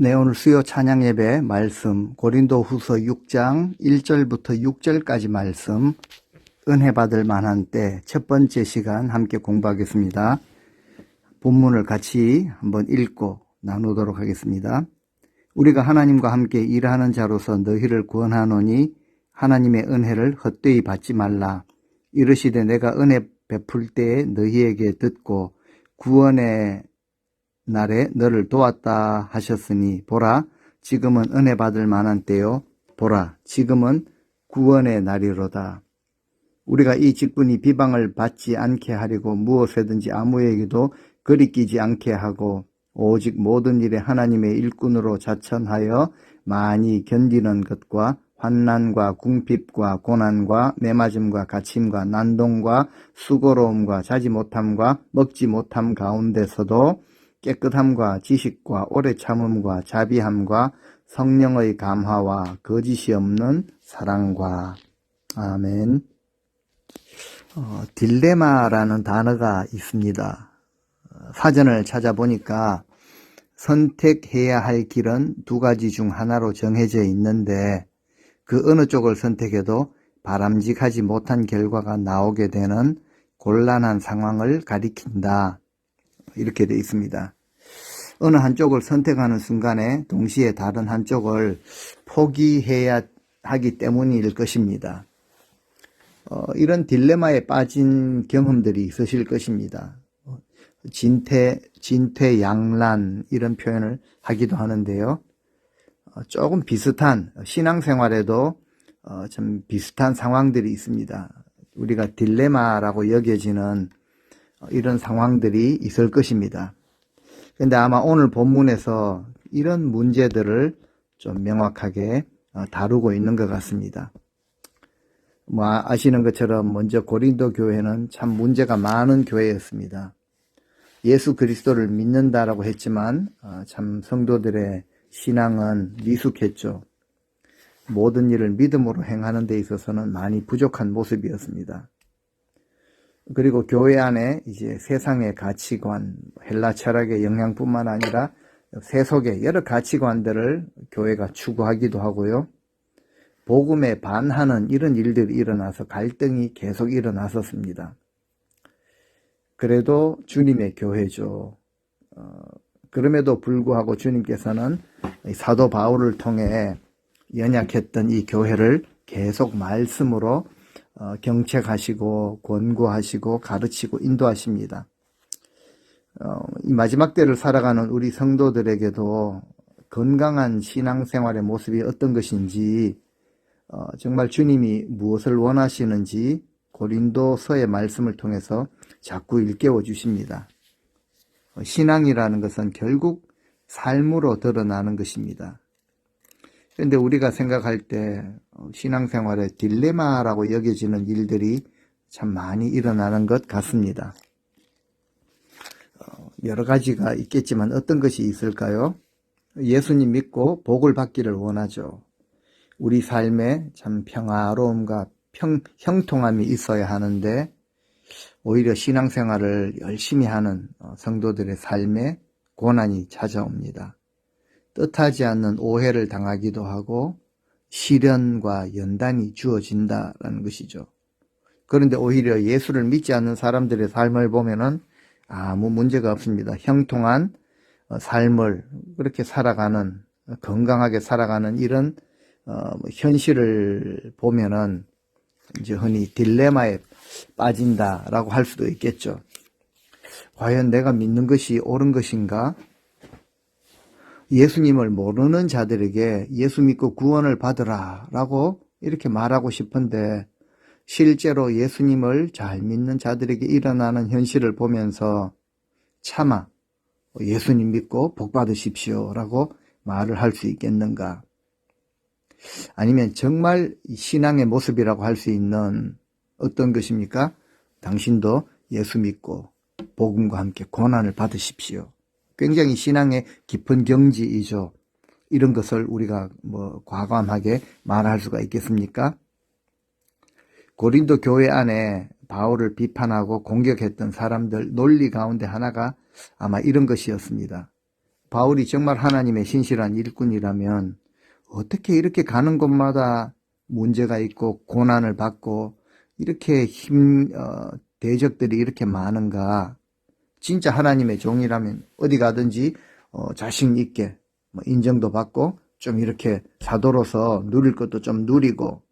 네, 오늘 수요 찬양 예배 말씀 고린도후서 6장 1절부터 6절까지 말씀 은혜 받을 만한 때 첫 번째 시간 함께 공부하겠습니다. 본문을 같이 한번 읽고 나누도록 하겠습니다. 우리가 하나님과 함께 일하는 자로서 너희를 구원하노니 하나님의 은혜를 헛되이 받지 말라. 이르시되 내가 은혜 베풀 때에 너희에게 듣고 구원의 날에 너를 도왔다 하셨으니 보라 지금은 은혜 받을 만한 때요 보라 지금은 구원의 날이로다. 우리가 이 직분이 비방을 받지 않게 하려고 무엇이든지 아무에게도 거리끼지 않게 하고 오직 모든 일에 하나님의 일꾼으로 자천하여 많이 견디는 것과 환난과 궁핍과 고난과 매맞음과 갇힘과 난동과 수고로움과 자지 못함과 먹지 못함 가운데서도 깨끗함과 지식과 오래 참음과 자비함과 성령의 감화와 거짓이 없는 사랑과. 아멘. 딜레마라는 단어가 있습니다. 사전을 찾아보니까 선택해야 할 길은 두 가지 중 하나로 정해져 있는데 그 어느 쪽을 선택해도 바람직하지 못한 결과가 나오게 되는 곤란한 상황을 가리킨다. 이렇게 되어 있습니다. 어느 한쪽을 선택하는 순간에 동시에 다른 한쪽을 포기해야 하기 때문일 것입니다. 이런 딜레마에 빠진 경험들이 있으실 것입니다. 진퇴양난 이런 표현을 하기도 하는데요. 조금 비슷한 신앙생활에도 좀 비슷한 상황들이 있습니다. 우리가 딜레마라고 여겨지는 이런 상황들이 있을 것입니다. 그런데 아마 오늘 본문에서 이런 문제들을 좀 명확하게 다루고 있는 것 같습니다. 아시는 것처럼 먼저 고린도 교회는 참 문제가 많은 교회였습니다. 예수 그리스도를 믿는다라고 했지만 참 성도들의 신앙은 미숙했죠. 모든 일을 믿음으로 행하는 데 있어서는 많이 부족한 모습이었습니다. 그리고 교회 안에 이제 세상의 가치관, 헬라 철학의 영향뿐만 아니라 세속의 여러 가치관들을 교회가 추구하기도 하고요. 복음에 반하는 이런 일들이 일어나서 갈등이 계속 일어났었습니다. 그래도 주님의 교회죠. 그럼에도 불구하고 주님께서는 사도 바울을 통해 연약했던 이 교회를 계속 말씀으로 경책하시고 권고하시고 가르치고 인도하십니다. 이 마지막 때를 살아가는 우리 성도들에게도 건강한 신앙생활의 모습이 어떤 것인지 정말 주님이 무엇을 원하시는지 고린도서의 말씀을 통해서 자꾸 일깨워 주십니다. 신앙이라는 것은 결국 삶으로 드러나는 것입니다. 그런데 우리가 생각할 때 신앙생활에 딜레마라고 여겨지는 일들이 참 많이 일어나는 것 같습니다. 여러 가지가 있겠지만 어떤 것이 있을까요? 예수님 믿고 복을 받기를 원하죠. 우리 삶에 참 평화로움과 형통함이 있어야 하는데 오히려 신앙생활을 열심히 하는 성도들의 삶에 고난이 찾아옵니다. 뜻하지 않는 오해를 당하기도 하고 시련과 연단이 주어진다라는 것이죠. 그런데 오히려 예수를 믿지 않는 사람들의 삶을 보면은 아무 문제가 없습니다. 형통한 삶을 그렇게 살아가는, 건강하게 살아가는 이런 현실을 보면은 이제 흔히 딜레마에 빠진다라고 할 수도 있겠죠. 과연 내가 믿는 것이 옳은 것인가? 예수님을 모르는 자들에게 예수 믿고 구원을 받으라 라고 이렇게 말하고 싶은데 실제로 예수님을 잘 믿는 자들에게 일어나는 현실을 보면서 차마 예수님 믿고 복 받으십시오 라고 말을 할 수 있겠는가? 아니면 정말 신앙의 모습이라고 할 수 있는 어떤 것입니까? 당신도 예수 믿고 복음과 함께 고난을 받으십시오. 굉장히 신앙의 깊은 경지이죠. 이런 것을 우리가 과감하게 말할 수가 있겠습니까? 고린도 교회 안에 바울을 비판하고 공격했던 사람들 논리 가운데 하나가 아마 이런 것이었습니다. 바울이 정말 하나님의 신실한 일꾼이라면 어떻게 이렇게 가는 곳마다 문제가 있고 고난을 받고 이렇게 대적들이 이렇게 많은가. 진짜 하나님의 종이라면 어디 가든지 자신 있게 인정도 받고 좀 이렇게 사도로서 누릴 것도 좀 누리고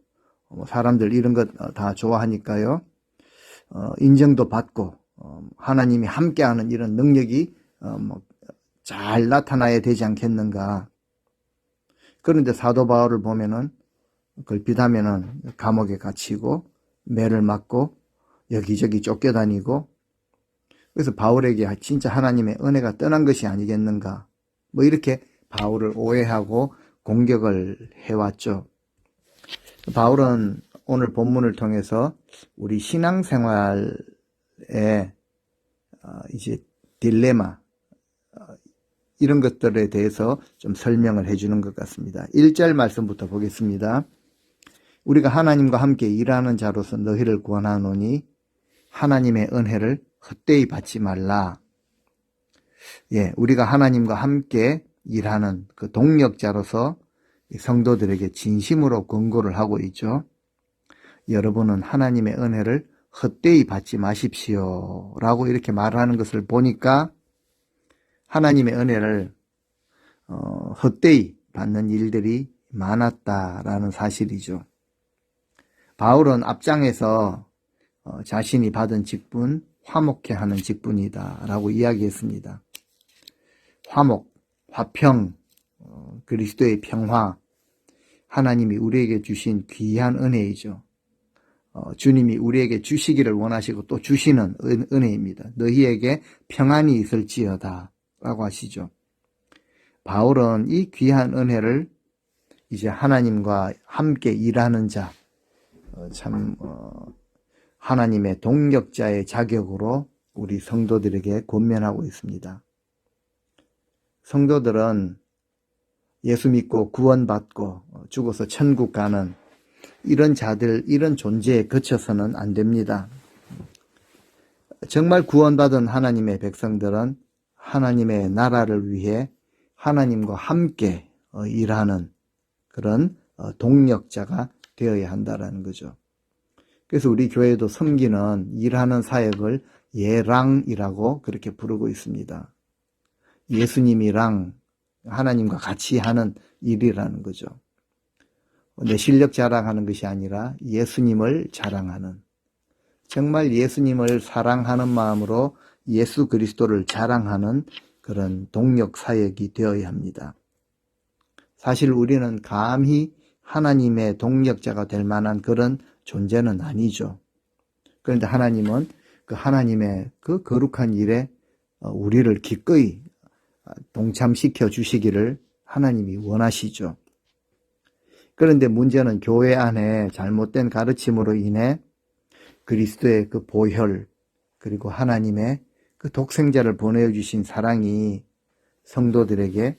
사람들 이런 것 다 좋아하니까요. 인정도 받고 하나님이 함께하는 이런 능력이 잘 나타나야 되지 않겠는가. 그런데 사도 바울을 보면은 걸핏하면은 감옥에 갇히고 매를 맞고 여기저기 쫓겨다니고, 그래서 바울에게 진짜 하나님의 은혜가 떠난 것이 아니겠는가, 이렇게 바울을 오해하고 공격을 해왔죠. 바울은 오늘 본문을 통해서 우리 신앙생활에 이제 딜레마, 이런 것들에 대해서 좀 설명을 해주는 것 같습니다. 1절 말씀부터 보겠습니다. 우리가 하나님과 함께 일하는 자로서 너희를 구원하노니 하나님의 은혜를 헛되이 받지 말라. 우리가 하나님과 함께 일하는 그 동력자로서 성도들에게 진심으로 권고를 하고 있죠. 여러분은 하나님의 은혜를 헛되이 받지 마십시오 라고 이렇게 말하는 것을 보니까 하나님의 은혜를 헛되이 받는 일들이 많았다라는 사실이죠. 바울은 앞장에서 자신이 받은 직분, 화목해 하는 직분이다 라고 이야기했습니다. 화목, 화평, 그리스도의 평화, 하나님이 우리에게 주신 귀한 은혜이죠. 주님이 우리에게 주시기를 원하시고 또 주시는 은혜입니다. 너희에게 평안이 있을지어다 라고 하시죠. 바울은 이 귀한 은혜를 이제 하나님과 함께 일하는 자, 하나님의 동력자의 자격으로 우리 성도들에게 권면하고 있습니다. 성도들은 예수 믿고 구원받고 죽어서 천국 가는 이런 자들, 이런 존재에 그쳐서는 안 됩니다. 정말 구원받은 하나님의 백성들은 하나님의 나라를 위해 하나님과 함께 일하는 그런 동력자가 되어야 한다는 거죠. 그래서 우리 교회도 섬기는 일하는 사역을 예랑이라고 그렇게 부르고 있습니다. 예수님이랑 하나님과 같이 하는 일이라는 거죠. 내 실력 자랑하는 것이 아니라 예수님을 자랑하는, 정말 예수님을 사랑하는 마음으로 예수 그리스도를 자랑하는 그런 동력 사역이 되어야 합니다. 사실 우리는 감히 하나님의 동력자가 될 만한 그런 존재는 아니죠. 그런데 하나님은 그 하나님의 그 거룩한 일에 우리를 기꺼이 동참시켜 주시기를 하나님이 원하시죠. 그런데 문제는 교회 안에 잘못된 가르침으로 인해 그리스도의 그 보혈, 그리고 하나님의 그 독생자를 보내주신 사랑이 성도들에게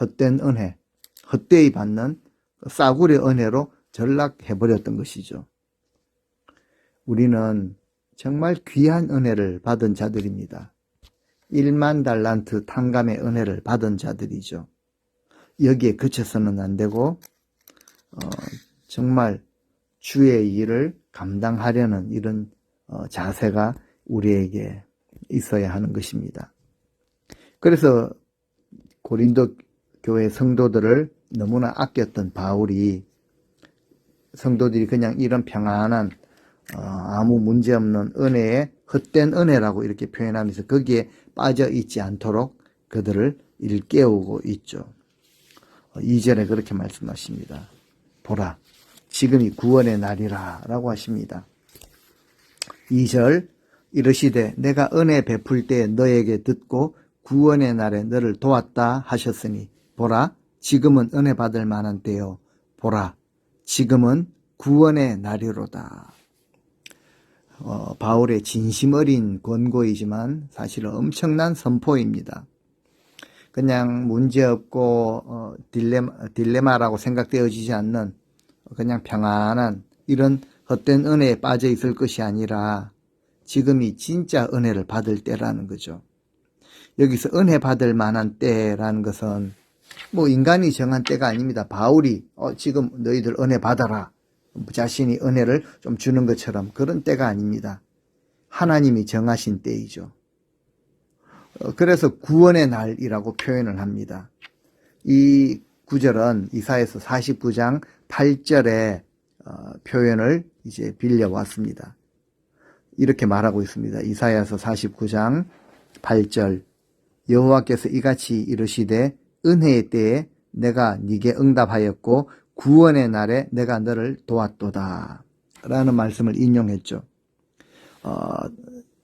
헛된 은혜, 헛되이 받는 싸구려 은혜로 전락해버렸던 것이죠. 우리는 정말 귀한 은혜를 받은 자들입니다. 1만 달란트 탕감의 은혜를 받은 자들이죠. 여기에 그쳐서는 안 되고 정말 주의 일을 감당하려는 이런 자세가 우리에게 있어야 하는 것입니다. 그래서 고린도 교회 성도들을 너무나 아꼈던 바울이 성도들이 그냥 이런 평안한 아무 문제 없는 은혜에 헛된 은혜라고 이렇게 표현하면서 거기에 빠져 있지 않도록 그들을 일깨우고 있죠. 2절에 그렇게 말씀하십니다. 보라, 지금이 구원의 날이라 라고 하십니다. 2절, 이르시되 내가 은혜 베풀 때에 너에게 듣고 구원의 날에 너를 도왔다 하셨으니 보라, 지금은 은혜 받을 만한 때요. 보라, 지금은 구원의 날이로다. 바울의 진심 어린 권고이지만 사실은 엄청난 선포입니다. 그냥 문제없고 딜레마라고 생각되어지지 않는 그냥 평안한 이런 헛된 은혜에 빠져 있을 것이 아니라 지금이 진짜 은혜를 받을 때라는 거죠. 여기서 은혜 받을 만한 때라는 것은 뭐 인간이 정한 때가 아닙니다. 바울이 지금 너희들 은혜 받아라. 자신이 은혜를 좀 주는 것처럼 그런 때가 아닙니다. 하나님이 정하신 때이죠. 그래서 구원의 날이라고 표현을 합니다. 이 구절은 이사야서 49장 8절의 표현을 이제 빌려왔습니다. 이렇게 말하고 있습니다. 이사야서 49장 8절 여호와께서 이같이 이르시되 은혜의 때에 내가 네게 응답하였고 구원의 날에 내가 너를 도왔도다 라는 말씀을 인용했죠.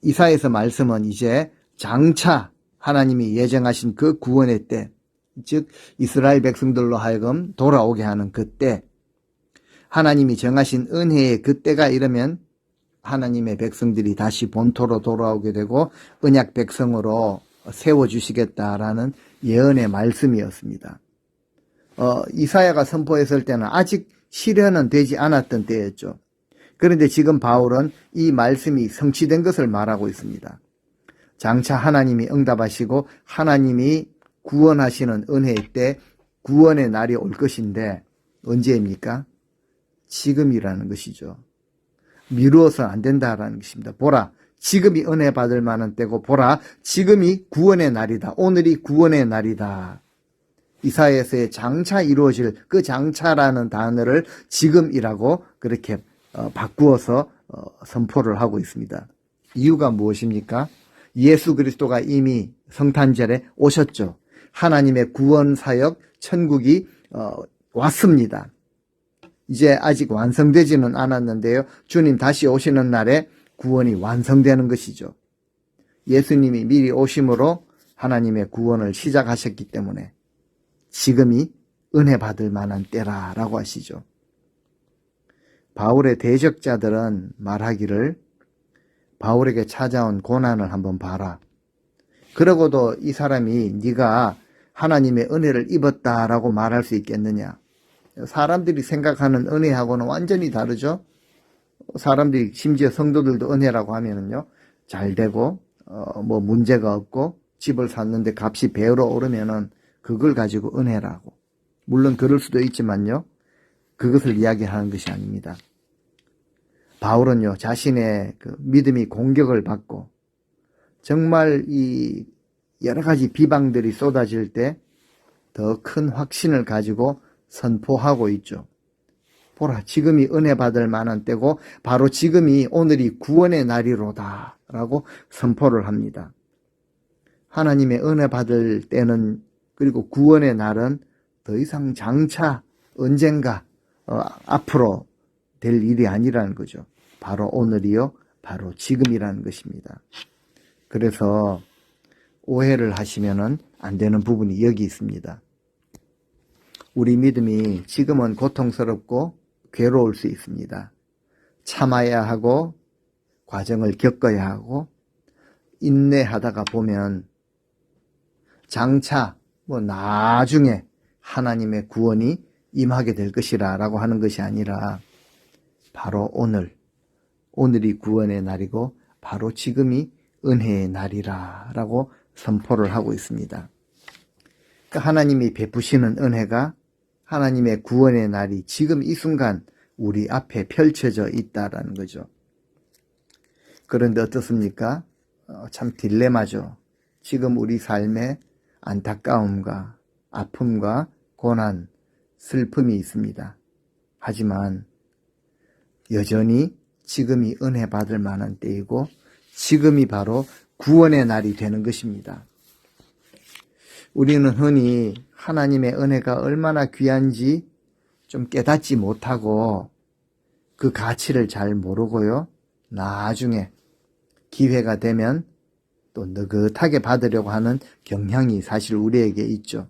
이사야서 말씀은 이제 장차 하나님이 예정하신 그 구원의 때, 즉 이스라엘 백성들로 하여금 돌아오게 하는 그때, 하나님이 정하신 은혜의 그때가 이르면 하나님의 백성들이 다시 본토로 돌아오게 되고 언약 백성으로 세워주시겠다라는 예언의 말씀이었습니다. 이사야가 선포했을 때는 아직 실현은 되지 않았던 때였죠. 그런데 지금 바울은 이 말씀이 성취된 것을 말하고 있습니다. 장차 하나님이 응답하시고 하나님이 구원하시는 은혜의 때 구원의 날이 올 것인데 언제입니까? 지금이라는 것이죠. 미루어서는 안 된다라는 것입니다. 보라, 지금이 은혜 받을 만한 때고 보라, 지금이 구원의 날이다. 오늘이 구원의 날이다. 이사야서의 장차 이루어질 그 장차라는 단어를 지금이라고 그렇게 바꾸어서 선포를 하고 있습니다. 이유가 무엇입니까? 예수 그리스도가 이미 성탄절에 오셨죠. 하나님의 구원 사역 천국이 왔습니다. 이제 아직 완성되지는 않았는데요. 주님 다시 오시는 날에 구원이 완성되는 것이죠. 예수님이 미리 오심으로 하나님의 구원을 시작하셨기 때문에 지금이 은혜 받을 만한 때라라고 하시죠. 바울의 대적자들은 말하기를 바울에게 찾아온 고난을 한번 봐라. 그러고도 이 사람이 네가 하나님의 은혜를 입었다라고 말할 수 있겠느냐. 사람들이 생각하는 은혜하고는 완전히 다르죠. 사람들이 심지어 성도들도 은혜라고 하면은요 잘 되고 뭐 문제가 없고 집을 샀는데 값이 배로 오르면은 그걸 가지고 은혜라고. 물론 그럴 수도 있지만요 그것을 이야기하는 것이 아닙니다. 바울은요 자신의 그 믿음이 공격을 받고 정말 이 여러 가지 비방들이 쏟아질 때 더 큰 확신을 가지고 선포하고 있죠. 보라, 지금이 은혜 받을 만한 때고 바로 지금이 오늘이 구원의 날이로다 라고 선포를 합니다. 하나님의 은혜 받을 때는 그리고 구원의 날은 더 이상 장차 언젠가 앞으로 될 일이 아니라는 거죠. 바로 오늘이요 바로 지금이라는 것입니다. 그래서 오해를 하시면은 안 되는 부분이 여기 있습니다. 우리 믿음이 지금은 고통스럽고 괴로울 수 있습니다. 참아야 하고 과정을 겪어야 하고 인내하다가 보면 장차 나중에 하나님의 구원이 임하게 될 것이라 라고 하는 것이 아니라 바로 오늘이 구원의 날이고 바로 지금이 은혜의 날이라 라고 선포를 하고 있습니다. 그러니까 하나님이 베푸시는 은혜가 하나님의 구원의 날이 지금 이 순간 우리 앞에 펼쳐져 있다라는 거죠. 그런데 어떻습니까? 참 딜레마죠. 지금 우리 삶에 안타까움과 아픔과 고난, 슬픔이 있습니다. 하지만 여전히 지금이 은혜 받을 만한 때이고 지금이 바로 구원의 날이 되는 것입니다. 우리는 흔히 하나님의 은혜가 얼마나 귀한지 좀 깨닫지 못하고 그 가치를 잘 모르고요. 나중에 기회가 되면 또 느긋하게 받으려고 하는 경향이 사실 우리에게 있죠.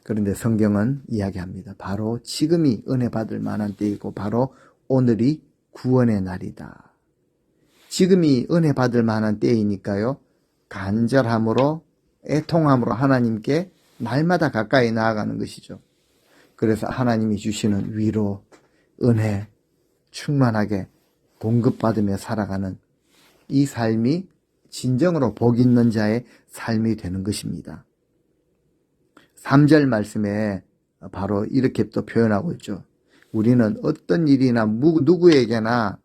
그런데 성경은 이야기합니다. 바로 지금이 은혜 받을 만한 때이고 바로 오늘이 구원의 날이다. 지금이 은혜 받을 만한 때이니까요. 간절함으로 애통함으로 하나님께 날마다 가까이 나아가는 것이죠. 그래서 하나님이 주시는 위로, 은혜, 충만하게 공급받으며 살아가는 이 삶이 진정으로 복 있는 자의 삶이 되는 것입니다. 3절 말씀에 바로 이렇게 또 표현하고 있죠. 우리는 어떤 일이나 누구에게나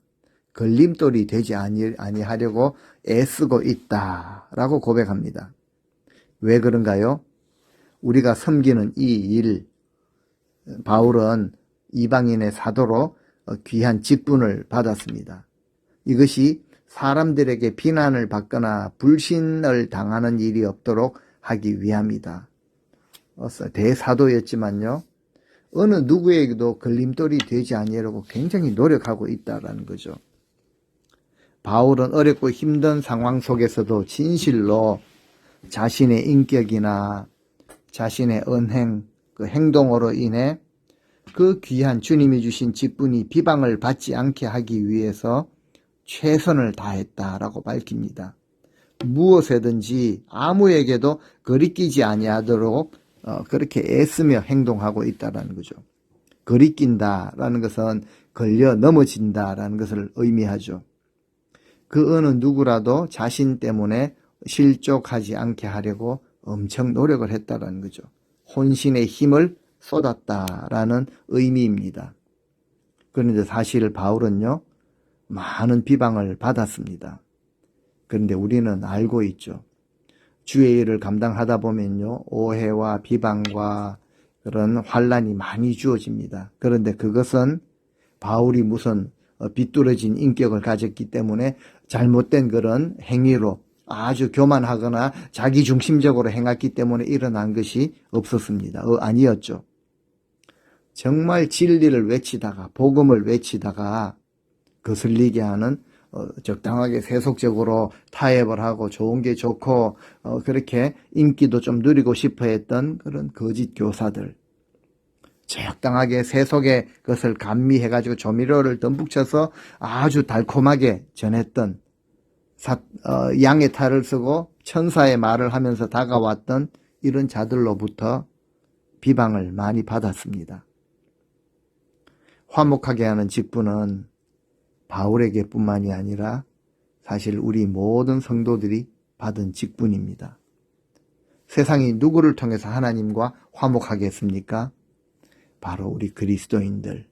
걸림돌이 되지 아니하려고 애쓰고 있다라고 고백합니다. 왜 그런가요? 우리가 섬기는 이 일, 바울은 이방인의 사도로 귀한 직분을 받았습니다. 이것이 사람들에게 비난을 받거나 불신을 당하는 일이 없도록 하기 위함이다. 대사도였지만요, 어느 누구에게도 걸림돌이 되지 아니하려고 굉장히 노력하고 있다는 거죠. 바울은 어렵고 힘든 상황 속에서도 진실로 자신의 인격이나 자신의 언행, 그 행동으로 인해 그 귀한 주님이 주신 직분이 비방을 받지 않게 하기 위해서 최선을 다했다라고 밝힙니다. 무엇에든지 아무에게도 거리끼지 아니하도록 그렇게 애쓰며 행동하고 있다는 거죠. 거리낀다라는 것은 걸려 넘어진다라는 것을 의미하죠. 그 어느 누구라도 자신 때문에 실족하지 않게 하려고 엄청 노력을 했다는 거죠. 혼신의 힘을 쏟았다라는 의미입니다. 그런데 사실 바울은요, 많은 비방을 받았습니다. 그런데 우리는 알고 있죠. 주의 일을 감당하다 보면요, 오해와 비방과 그런 환난이 많이 주어집니다. 그런데 그것은 바울이 무슨 비뚤어진 인격을 가졌기 때문에 잘못된 그런 행위로 아주 교만하거나 자기중심적으로 행했기 때문에 일어난 것이 없었습니다. 아니었죠. 정말 진리를 외치다가, 복음을 외치다가 거슬리게 하는 적당하게 세속적으로 타협을 하고 좋은 게 좋고 그렇게 인기도 좀 누리고 싶어 했던 그런 거짓 교사들, 적당하게 세속의 것을 감미해가지고 조미료를 듬뿍 쳐서 아주 달콤하게 전했던 양의 탈을 쓰고 천사의 말을 하면서 다가왔던 이런 자들로부터 비방을 많이 받았습니다. 화목하게 하는 직분은 바울에게 뿐만이 아니라 사실 우리 모든 성도들이 받은 직분입니다. 세상이 누구를 통해서 하나님과 화목하겠습니까? 바로 우리 그리스도인들,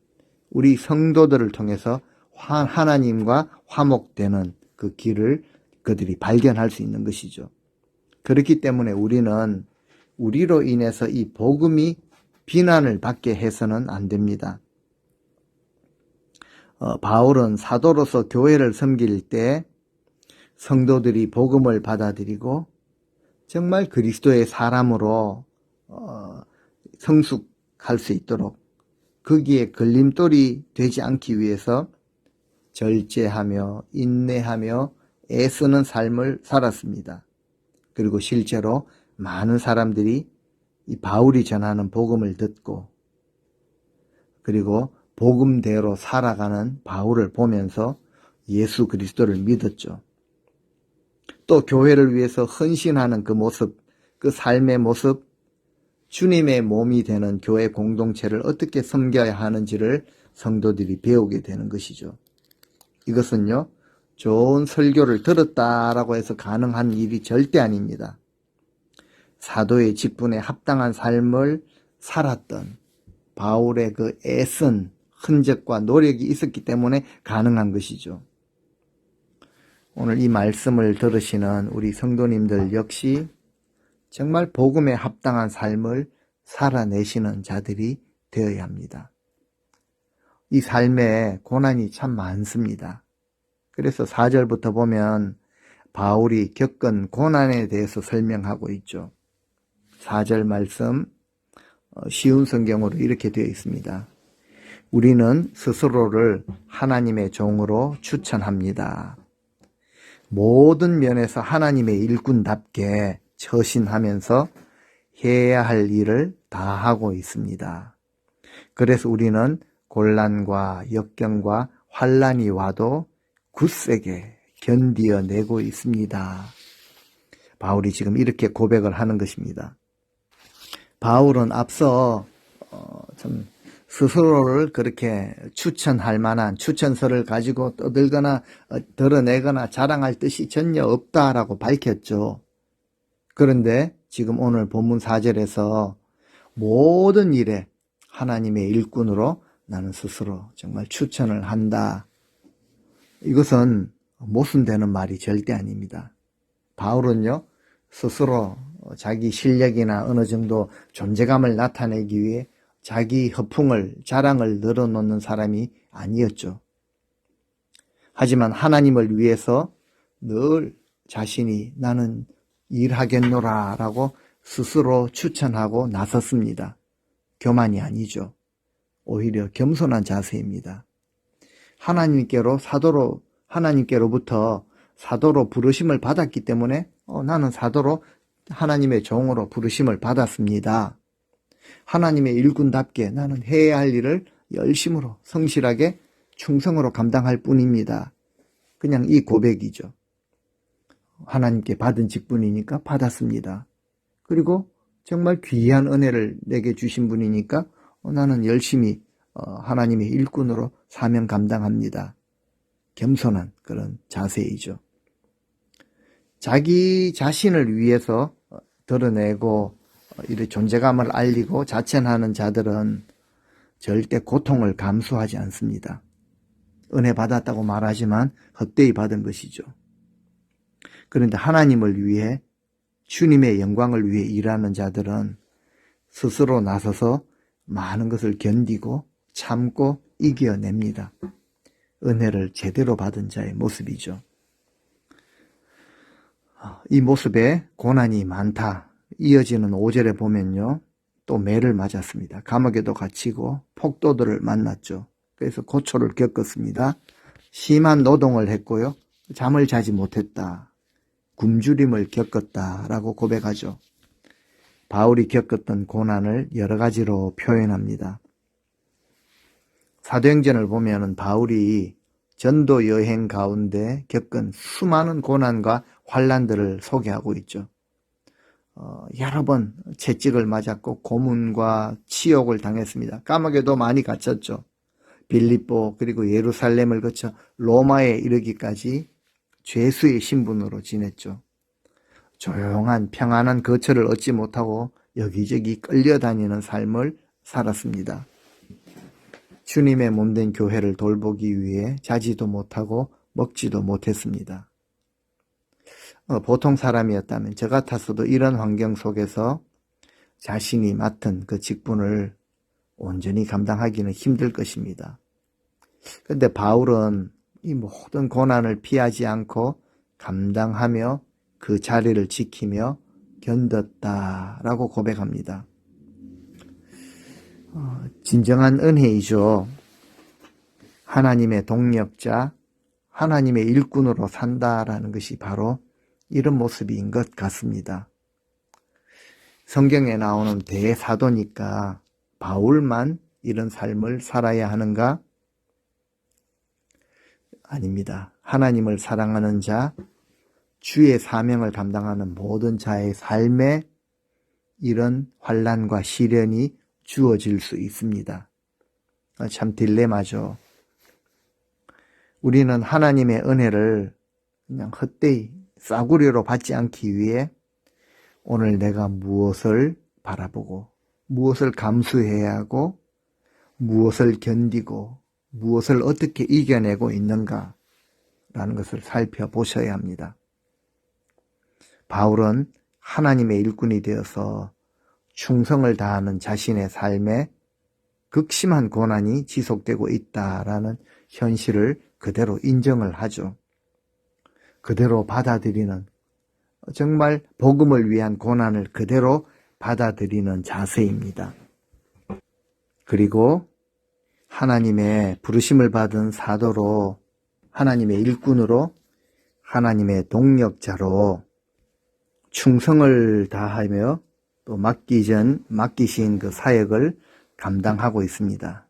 우리 성도들을 통해서 하나님과 화목되는 그 길을 그들이 발견할 수 있는 것이죠. 그렇기 때문에 우리는 우리로 인해서 이 복음이 비난을 받게 해서는 안 됩니다. 바울은 사도로서 교회를 섬길 때 성도들이 복음을 받아들이고 정말 그리스도의 사람으로 성숙할 수 있도록 거기에 걸림돌이 되지 않기 위해서 절제하며 인내하며 애쓰는 삶을 살았습니다. 그리고 실제로 많은 사람들이 이 바울이 전하는 복음을 듣고 그리고 복음대로 살아가는 바울을 보면서 예수 그리스도를 믿었죠. 또 교회를 위해서 헌신하는 그 모습, 그 삶의 모습, 주님의 몸이 되는 교회 공동체를 어떻게 섬겨야 하는지를 성도들이 배우게 되는 것이죠. 이것은요, 좋은 설교를 들었다라고 해서 가능한 일이 절대 아닙니다. 사도의 직분에 합당한 삶을 살았던 바울의 그 애쓴 흔적과 노력이 있었기 때문에 가능한 것이죠. 오늘 이 말씀을 들으시는 우리 성도님들 역시 정말 복음에 합당한 삶을 살아내시는 자들이 되어야 합니다. 이 삶에 고난이 참 많습니다. 그래서 4절부터 보면 바울이 겪은 고난에 대해서 설명하고 있죠. 4절 말씀 쉬운 성경으로 이렇게 되어 있습니다. 우리는 스스로를 하나님의 종으로 추천합니다. 모든 면에서 하나님의 일꾼답게 처신하면서 해야 할 일을 다 하고 있습니다. 그래서 우리는 곤란과 역경과 환난이 와도 굳세게 견디어내고 있습니다. 바울이 지금 이렇게 고백을 하는 것입니다. 바울은 앞서 참 스스로를 그렇게 추천할 만한 추천서를 가지고 떠들거나 드러내거나 자랑할 뜻이 전혀 없다라고 밝혔죠. 그런데 지금 오늘 본문 4절에서 모든 일에 하나님의 일꾼으로 나는 스스로 정말 추천을 한다. 이것은 모순되는 말이 절대 아닙니다. 바울은요, 스스로 자기 실력이나 어느 정도 존재감을 나타내기 위해 자기 허풍을, 자랑을 늘어놓는 사람이 아니었죠. 하지만 하나님을 위해서 늘 자신이 나는 일하겠노라 라고 스스로 추천하고 나섰습니다. 교만이 아니죠. 오히려 겸손한 자세입니다. 하나님께로부터 사도로 부르심을 받았기 때문에 나는 사도로 하나님의 종으로 부르심을 받았습니다. 하나님의 일꾼답게 나는 해야 할 일을 열심으로 성실하게 충성으로 감당할 뿐입니다. 그냥 이 고백이죠. 하나님께 받은 직분이니까 받았습니다. 그리고 정말 귀한 은혜를 내게 주신 분이니까 나는 열심히 하나님의 일꾼으로 사명 감당합니다. 겸손한 그런 자세이죠. 자기 자신을 위해서 드러내고 이런 존재감을 알리고 자천하는 자들은 절대 고통을 감수하지 않습니다. 은혜 받았다고 말하지만 헛되이 받은 것이죠. 그런데 하나님을 위해 주님의 영광을 위해 일하는 자들은 스스로 나서서 많은 것을 견디고 참고 이겨냅니다. 은혜를 제대로 받은 자의 모습이죠. 이 모습에 고난이 많다. 이어지는 5절에 보면요. 또 매를 맞았습니다. 감옥에도 갇히고 폭도들을 만났죠. 그래서 고초를 겪었습니다. 심한 노동을 했고요. 잠을 자지 못했다. 굶주림을 겪었다라고 고백하죠. 바울이 겪었던 고난을 여러 가지로 표현합니다. 사도행전을 보면은 바울이 전도 여행 가운데 겪은 수많은 고난과 환난들을 소개하고 있죠. 여러 번 채찍을 맞았고 고문과 치욕을 당했습니다. 감옥에도 많이 갇혔죠. 빌립보 그리고 예루살렘을 거쳐 로마에 이르기까지 죄수의 신분으로 지냈죠. 조용한 평안한 거처를 얻지 못하고 여기저기 끌려다니는 삶을 살았습니다. 주님의 몸된 교회를 돌보기 위해 자지도 못하고 먹지도 못했습니다. 보통 사람이었다면 저 같았어도 이런 환경 속에서 자신이 맡은 그 직분을 온전히 감당하기는 힘들 것입니다. 그런데 바울은 이 모든 고난을 피하지 않고 감당하며 그 자리를 지키며 견뎠다라고 고백합니다. 진정한 은혜이죠. 하나님의 동력자, 하나님의 일꾼으로 산다라는 것이 바로 이런 모습인 것 같습니다. 성경에 나오는 대사도니까 바울만 이런 삶을 살아야 하는가? 아닙니다. 하나님을 사랑하는 자, 주의 사명을 감당하는 모든 자의 삶에 이런 환난과 시련이 주어질 수 있습니다. 참 딜레마죠. 우리는 하나님의 은혜를 그냥 헛되이 싸구려로 받지 않기 위해 오늘 내가 무엇을 바라보고 무엇을 감수해야 하고 무엇을 견디고 무엇을 어떻게 이겨내고 있는가 라는 것을 살펴보셔야 합니다. 바울은 하나님의 일꾼이 되어서 충성을 다하는 자신의 삶에 극심한 고난이 지속되고 있다라는 현실을 그대로 인정을 하죠. 그대로 받아들이는, 정말 복음을 위한 고난을 그대로 받아들이는 자세입니다. 그리고 하나님의 부르심을 받은 사도로, 하나님의 일꾼으로, 하나님의 동력자로 충성을 다하며 또 맡기신 그 사역을 감당하고 있습니다.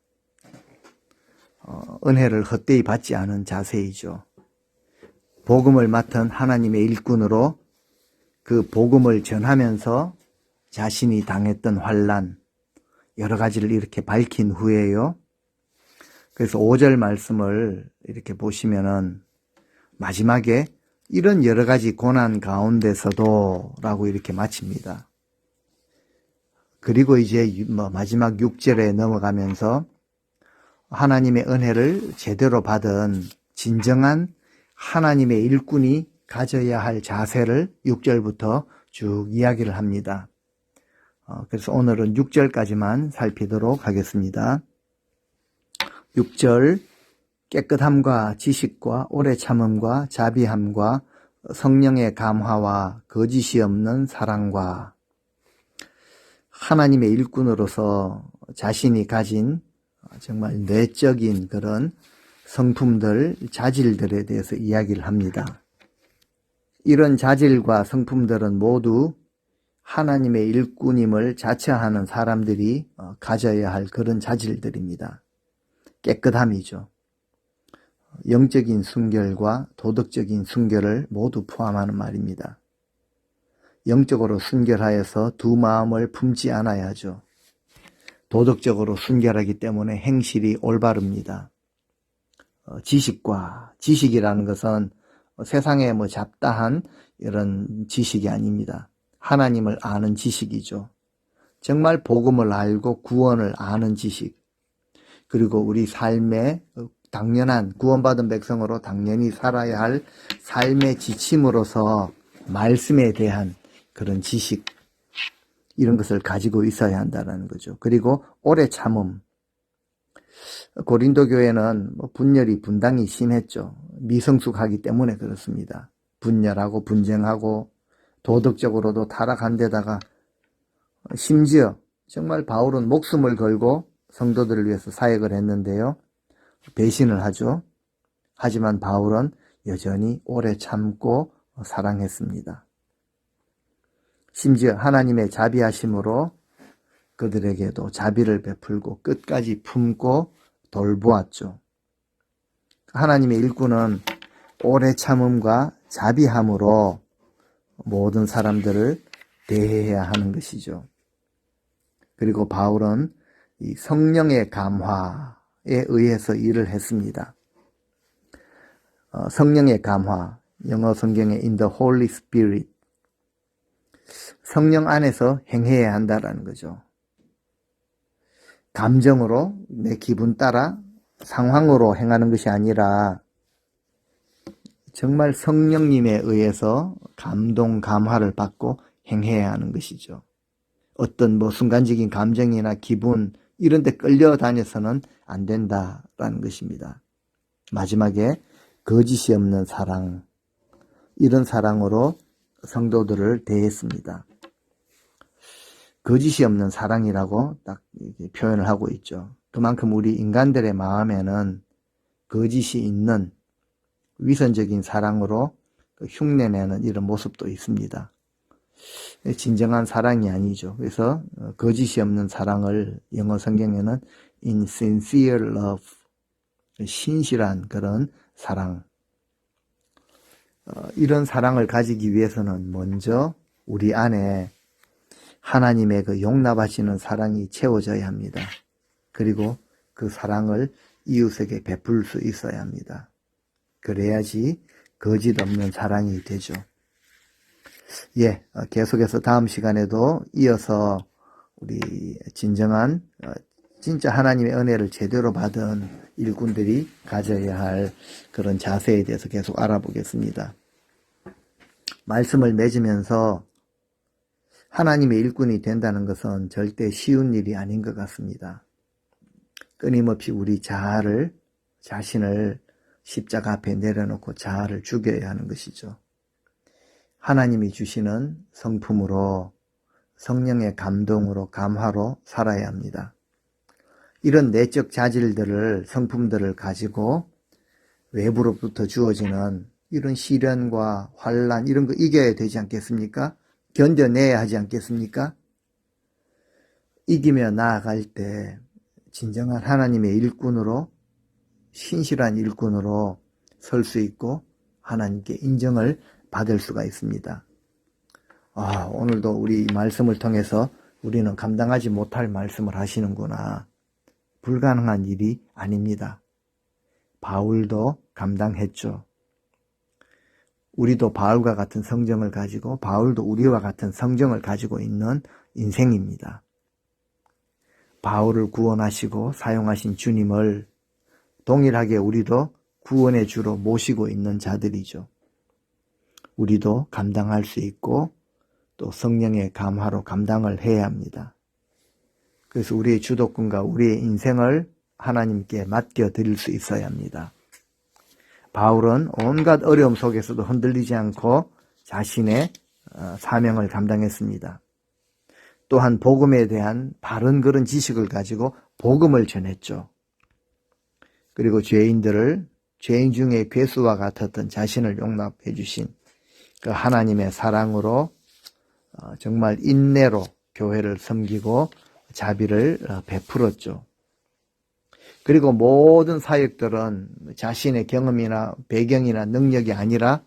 은혜를 헛되이 받지 않은 자세이죠. 복음을 맡은 하나님의 일꾼으로 그 복음을 전하면서 자신이 당했던 환난, 여러 가지를 이렇게 밝힌 후에요. 그래서 5절 말씀을 이렇게 보시면은 마지막에 이런 여러 가지 고난 가운데서도 라고 이렇게 마칩니다. 그리고 이제 마지막 6절에 넘어가면서 하나님의 은혜를 제대로 받은 진정한 하나님의 일꾼이 가져야 할 자세를 6절부터 쭉 이야기를 합니다. 그래서 오늘은 6절까지만 살피도록 하겠습니다. 6절, 깨끗함과 지식과 오래 참음과 자비함과 성령의 감화와 거짓이 없는 사랑과 하나님의 일꾼으로서 자신이 가진 정말 내적인 그런 성품들, 자질들에 대해서 이야기를 합니다. 이런 자질과 성품들은 모두 하나님의 일꾼임을 자처하는 사람들이 가져야 할 그런 자질들입니다. 깨끗함이죠. 영적인 순결과 도덕적인 순결을 모두 포함하는 말입니다. 영적으로 순결하여서 두 마음을 품지 않아야 하죠. 도덕적으로 순결하기 때문에 행실이 올바릅니다. 지식이라는 것은 세상에 잡다한 이런 지식이 아닙니다. 하나님을 아는 지식이죠. 정말 복음을 알고 구원을 아는 지식, 그리고 우리 삶의 당연한 구원받은 백성으로 당연히 살아야 할 삶의 지침으로서 말씀에 대한 그런 지식, 이런 것을 가지고 있어야 한다는 거죠. 그리고 오래 참음. 고린도 교회는 분열이 분당이 심했죠. 미성숙하기 때문에 그렇습니다. 분열하고 분쟁하고 도덕적으로도 타락한 데다가 심지어 정말 바울은 목숨을 걸고 성도들을 위해서 사역을 했는데요. 배신을 하죠. 하지만 바울은 여전히 오래 참고 사랑했습니다. 심지어 하나님의 자비하심으로 그들에게도 자비를 베풀고 끝까지 품고 돌보았죠. 하나님의 일꾼은 오래 참음과 자비함으로 모든 사람들을 대해야 하는 것이죠. 그리고 바울은 이 성령의 감화에 의해서 일을 했습니다. 성령의 감화, 영어 성경에 in the Holy Spirit, 성령 안에서 행해야 한다라는 거죠. 감정으로 내 기분 따라 상황으로 행하는 것이 아니라 정말 성령님에 의해서 감동, 감화를 받고 행해야 하는 것이죠. 어떤 순간적인 감정이나 기분 이런 데 끌려다녀서는 안 된다라는 것입니다. 마지막에 거짓이 없는 사랑, 이런 사랑으로 성도들을 대했습니다. 거짓이 없는 사랑이라고 딱 이렇게 표현을 하고 있죠. 그만큼 우리 인간들의 마음에는 거짓이 있는 위선적인 사랑으로 흉내내는 이런 모습도 있습니다. 진정한 사랑이 아니죠. 그래서 거짓이 없는 사랑을 영어 성경에는 in sincere love, 신실한 그런 사랑, 이런 사랑을 가지기 위해서는 먼저 우리 안에 하나님의 그 용납하시는 사랑이 채워져야 합니다. 그리고 그 사랑을 이웃에게 베풀 수 있어야 합니다. 그래야지 거짓 없는 사랑이 되죠. 계속해서 다음 시간에도 이어서 우리 진정한 진짜 하나님의 은혜를 제대로 받은 일꾼들이 가져야 할 그런 자세에 대해서 계속 알아보겠습니다. 말씀을 맺으면서 하나님의 일꾼이 된다는 것은 절대 쉬운 일이 아닌 것 같습니다. 끊임없이 우리 자신을 십자가 앞에 내려놓고 자아를 죽여야 하는 것이죠. 하나님이 주시는 성품으로 성령의 감동으로 감화로 살아야 합니다. 이런 내적 자질들을 성품들을 가지고 외부로부터 주어지는 이런 시련과 환난 이런 거 이겨야 되지 않겠습니까? 견뎌내야 하지 않겠습니까? 이기며 나아갈 때 진정한 하나님의 일꾼으로 신실한 일꾼으로 설 수 있고 하나님께 인정을 받을 수가 있습니다. 오늘도 우리 말씀을 통해서 우리는 감당하지 못할 말씀을 하시는구나. 불가능한 일이 아닙니다. 바울도 감당했죠. 우리도 바울과 같은 성정을 가지고 바울도 우리와 같은 성정을 가지고 있는 인생입니다. 바울을 구원하시고 사용하신 주님을 동일하게 우리도 구원의 주로 모시고 있는 자들이죠. 우리도 감당할 수 있고 또 성령의 감화로 감당을 해야 합니다. 그래서 우리의 주도권과 우리의 인생을 하나님께 맡겨드릴 수 있어야 합니다. 바울은 온갖 어려움 속에서도 흔들리지 않고 자신의 사명을 감당했습니다. 또한 복음에 대한 바른 그런 지식을 가지고 복음을 전했죠. 그리고 죄인들을 죄인 중에 괴수와 같았던 자신을 용납해 주신 그 하나님의 사랑으로 정말 인내로 교회를 섬기고 자비를 베풀었죠. 그리고 모든 사역들은 자신의 경험이나 배경이나 능력이 아니라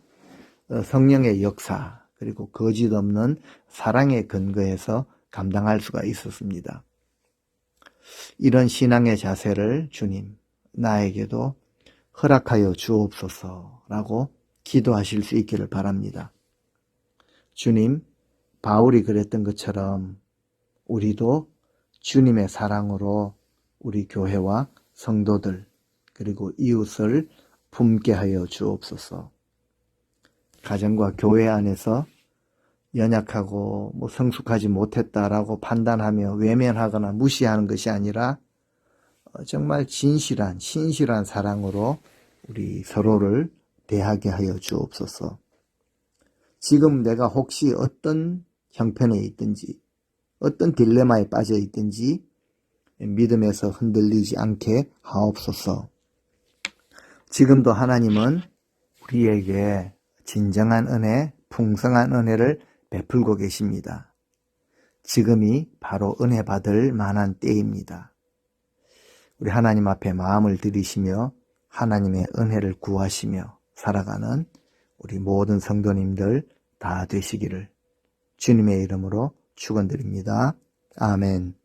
성령의 역사 그리고 거짓 없는 사랑의 근거에서 감당할 수가 있었습니다. 이런 신앙의 자세를 주님 나에게도 허락하여 주옵소서라고 기도하실 수 있기를 바랍니다. 주님, 바울이 그랬던 것처럼 우리도 주님의 사랑으로 우리 교회와 성도들 그리고 이웃을 품게 하여 주옵소서. 가정과 교회 안에서 연약하고 성숙하지 못했다라고 판단하며 외면하거나 무시하는 것이 아니라 정말 진실한 신실한 사랑으로 우리 서로를 대하게 하여 주옵소서. 지금 내가 혹시 어떤 형편에 있든지 어떤 딜레마에 빠져 있든지 믿음에서 흔들리지 않게 하옵소서. 지금도 하나님은 우리에게 진정한 은혜, 풍성한 은혜를 베풀고 계십니다. 지금이 바로 은혜 받을 만한 때입니다. 우리 하나님 앞에 마음을 들이시며 하나님의 은혜를 구하시며 살아가는 우리 모든 성도님들 다 되시기를 주님의 이름으로 축원드립니다. 아멘.